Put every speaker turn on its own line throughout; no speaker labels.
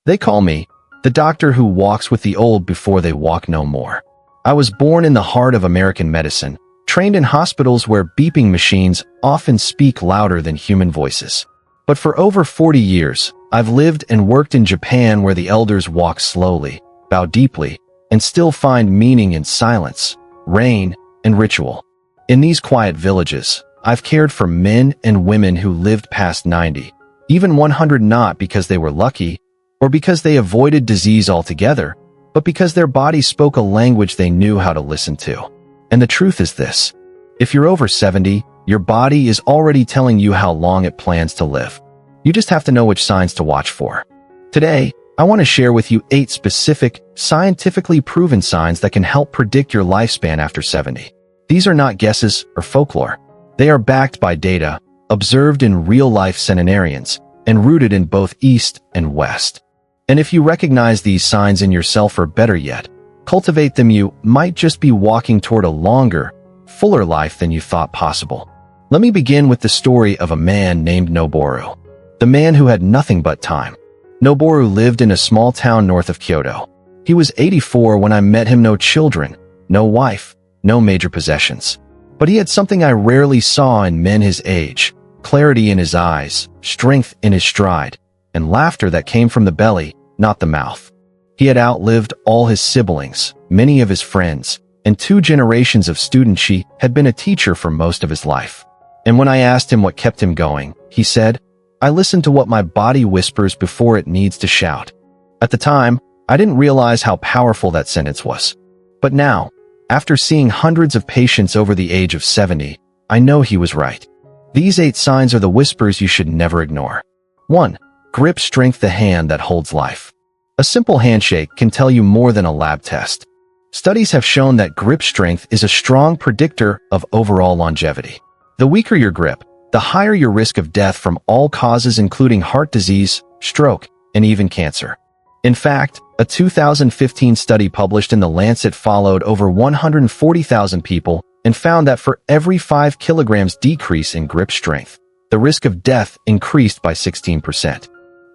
They call me the doctor who walks with the old before they walk no more. I was born in the heart of American medicine, trained in hospitals where beeping machines often speak louder than human voices. But for over 40 years, I've lived and worked in Japan where the elders walk slowly, bow deeply, and still find meaning in silence, rain, and ritual. In these quiet villages, I've cared for men and women who lived past 90, even 100, not because they were lucky or because they avoided disease altogether, but because their bodies spoke a language they knew how to listen to. And the truth is this: if you're over 70, your body is already telling you how long it plans to live. You just have to know which signs to watch for. Today, I want to share with you 8 specific, scientifically proven signs that can help predict your lifespan after 70. These are not guesses or folklore. They are backed by data, observed in real-life centenarians, and rooted in both East and West. And if you recognize these signs in yourself, or better yet, cultivate them, you might just be walking toward a longer, fuller life than you thought possible. Let me begin with the story of a man named Noboru, the man who had nothing but time. Noboru lived in a small town north of Kyoto. He was 84 when I met him. No children, no wife, no major possessions. But he had something I rarely saw in men his age: clarity in his eyes, strength in his stride, and laughter that came from the belly, not the mouth. He had outlived all his siblings, many of his friends, and 2 generations of students. He had been a teacher for most of his life. And when I asked him what kept him going, he said, "I listen to what my body whispers before it needs to shout." At the time, I didn't realize how powerful that sentence was. But now, after seeing hundreds of patients over the age of 70, I know he was right. These 8 signs are the whispers you should never ignore. 1. Grip strength, the hand that holds life. A simple handshake can tell you more than a lab test. Studies have shown that grip strength is a strong predictor of overall longevity. The weaker your grip, the higher your risk of death from all causes, including heart disease, stroke, and even cancer. In fact, a 2015 study published in The Lancet followed over 140,000 people and found that for every 5 kilograms decrease in grip strength, the risk of death increased by 16%.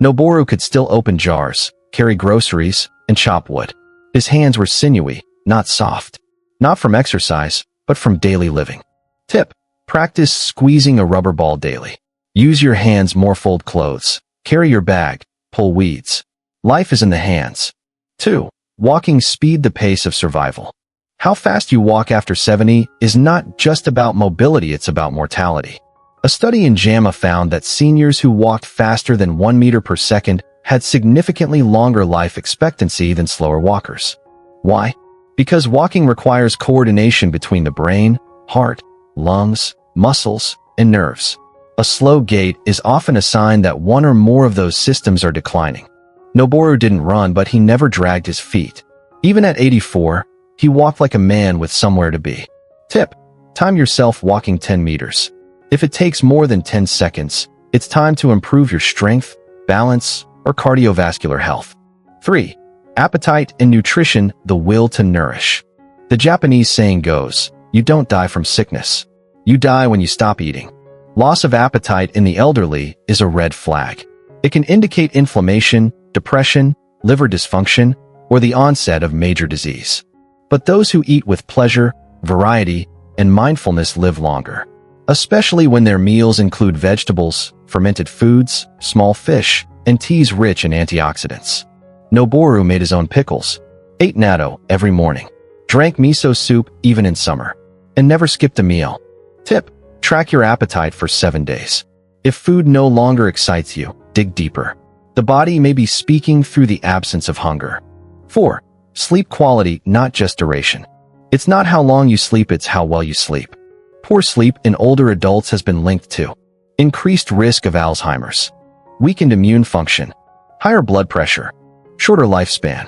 Noboru could still open jars, carry groceries, and chop wood. His hands were sinewy, not soft. Not from exercise, but from daily living. Tip: practice squeezing a rubber ball daily. Use your hands more. Fold clothes, carry your bag, pull weeds. Life is in the hands. 2. Walking speed, the pace of survival. How fast you walk after 70 is not just about mobility, it's about mortality. A study in JAMA found that seniors who walked faster than 1 meter per second had significantly longer life expectancy than slower walkers. Why? Because walking requires coordination between the brain, heart, lungs, muscles, and nerves. A slow gait is often a sign that one or more of those systems are declining. Noboru didn't run, but he never dragged his feet. Even at 84, he walked like a man with somewhere to be. Tip: time yourself walking 10 meters. If it takes more than 10 seconds, it's time to improve your strength, balance, or cardiovascular health. 3. Appetite and nutrition, the will to nourish. The Japanese saying goes, "You don't die from sickness. You die when you stop eating." Loss of appetite in the elderly is a red flag. It can indicate inflammation, depression, liver dysfunction, or the onset of major disease. But those who eat with pleasure, variety, and mindfulness live longer, especially when their meals include vegetables, fermented foods, small fish, and teas rich in antioxidants. Noboru made his own pickles, ate natto every morning, drank miso soup even in summer, and never skipped a meal. Tip: track your appetite for 7 days. If food no longer excites you, dig deeper. The body may be speaking through the absence of hunger. 4. Sleep quality, not just duration. It's not how long you sleep, it's how well you sleep. Poor sleep in older adults has been linked to increased risk of Alzheimer's, weakened immune function, higher blood pressure, shorter lifespan.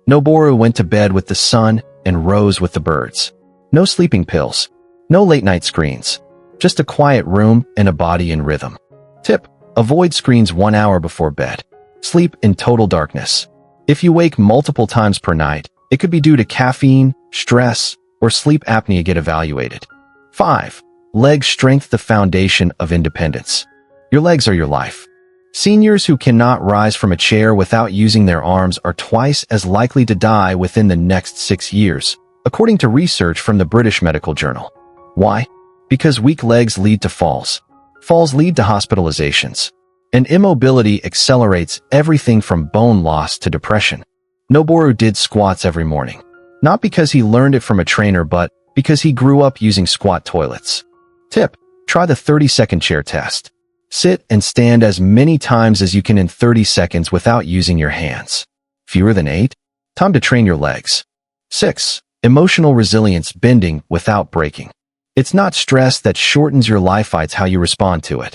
Noboru went to bed with the sun and rose with the birds. No sleeping pills, no late-night screens, just a quiet room and a body in rhythm. Tip: avoid screens 1 hour before bed. Sleep in total darkness. If you wake multiple times per night, it could be due to caffeine, stress, or sleep apnea. Get evaluated. 5. Leg strength, the foundation of independence. Your legs are your life. Seniors who cannot rise from a chair without using their arms are twice as likely to die within the next 6 years, according to research from the British Medical Journal. Why? Because weak legs lead to falls. Falls lead to hospitalizations. And immobility accelerates everything from bone loss to depression. Noboru did squats every morning. Not because he learned it from a trainer, but because he grew up using squat toilets. Tip: try the 30-second chair test. Sit and stand as many times as you can in 30 seconds without using your hands. Fewer than 8? Time to train your legs. 6. Emotional resilience: bending without breaking. It's not stress that shortens your life, it's how you respond to it.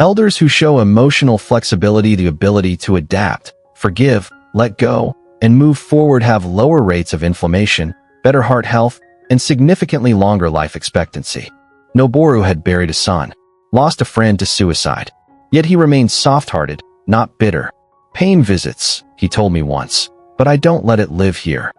Elders who show emotional flexibility, the ability to adapt, forgive, let go, and move forward, have lower rates of inflammation, better heart health, and significantly longer life expectancy. Noboru had buried a son, lost a friend to suicide. Yet he remained soft-hearted, not bitter. Pain visits, he told me once, but I don't let it live here.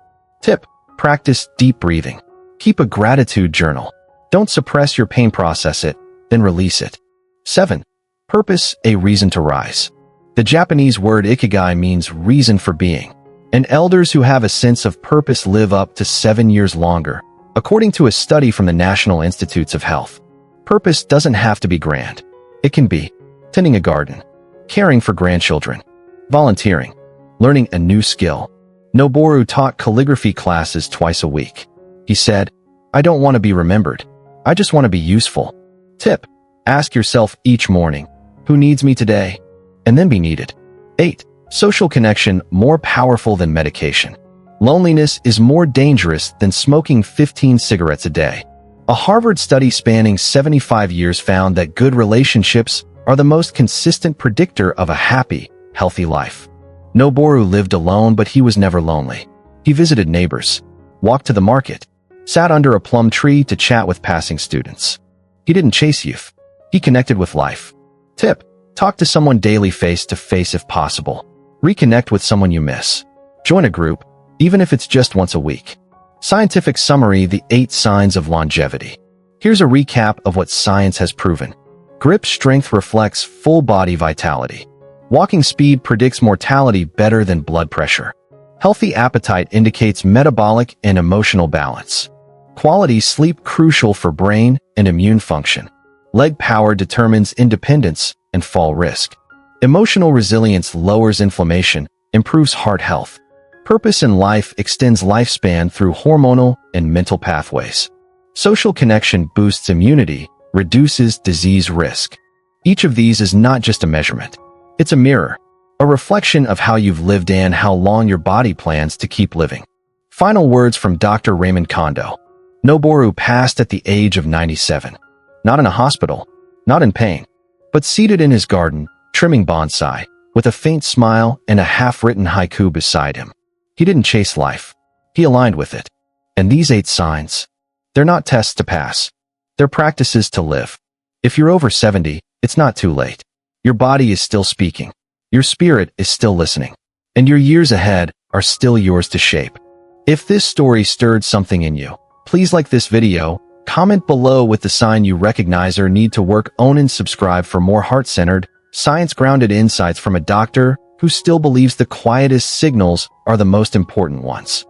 Tip: practice deep breathing. Keep a gratitude journal. Don't suppress your pain, process it, then release it. 7. Purpose: a reason to rise. The Japanese word ikigai means reason for being. And elders who have a sense of purpose live up to 7 years longer, according to a study from the National Institutes of Health. Purpose doesn't have to be grand. It can be tending a garden, caring for grandchildren, volunteering, learning a new skill. Noboru taught calligraphy classes twice a week. He said, "I don't want to be remembered. I just want to be useful." Tip: ask yourself each morning, who needs me today? And then be needed. 8. Social connection: more powerful than medication. Loneliness is more dangerous than smoking 15 cigarettes a day. A Harvard study spanning 75 years found that good relationships are the most consistent predictor of a happy, healthy life. Noboru lived alone, but he was never lonely. He visited neighbors, walked to the market, sat under a plum tree to chat with passing students. He didn't chase youth. He connected with life. Tip: talk to someone daily, face to face if possible. Reconnect with someone you miss. Join a group, even if it's just once a week. Scientific summary: the 8 signs of longevity. Here's a recap of what science has proven. Grip strength reflects full body vitality. Walking speed predicts mortality better than blood pressure. Healthy appetite indicates metabolic and emotional balance. Quality sleep crucial for brain and immune function. Leg power determines independence and fall risk. Emotional resilience lowers inflammation, improves heart health. Purpose in life extends lifespan through hormonal and mental pathways. Social connection boosts immunity, reduces disease risk. Each of these is not just a measurement. It's a mirror, a reflection of how you've lived and how long your body plans to keep living. Final words from Dr. Raymond Kondo. Noboru passed at the age of 97. Not in a hospital, not in pain, but seated in his garden, trimming bonsai, with a faint smile and a half-written haiku beside him. He didn't chase life. He aligned with it. And these 8 signs, they're not tests to pass. They're practices to live. If you're over 70, it's not too late. Your body is still speaking. Your spirit is still listening. And your years ahead are still yours to shape. If this story stirred something in you, please like this video, comment below with the sign you recognize or need to work on, and subscribe for more heart-centered, science-grounded insights from a doctor who still believes the quietest signals are the most important ones.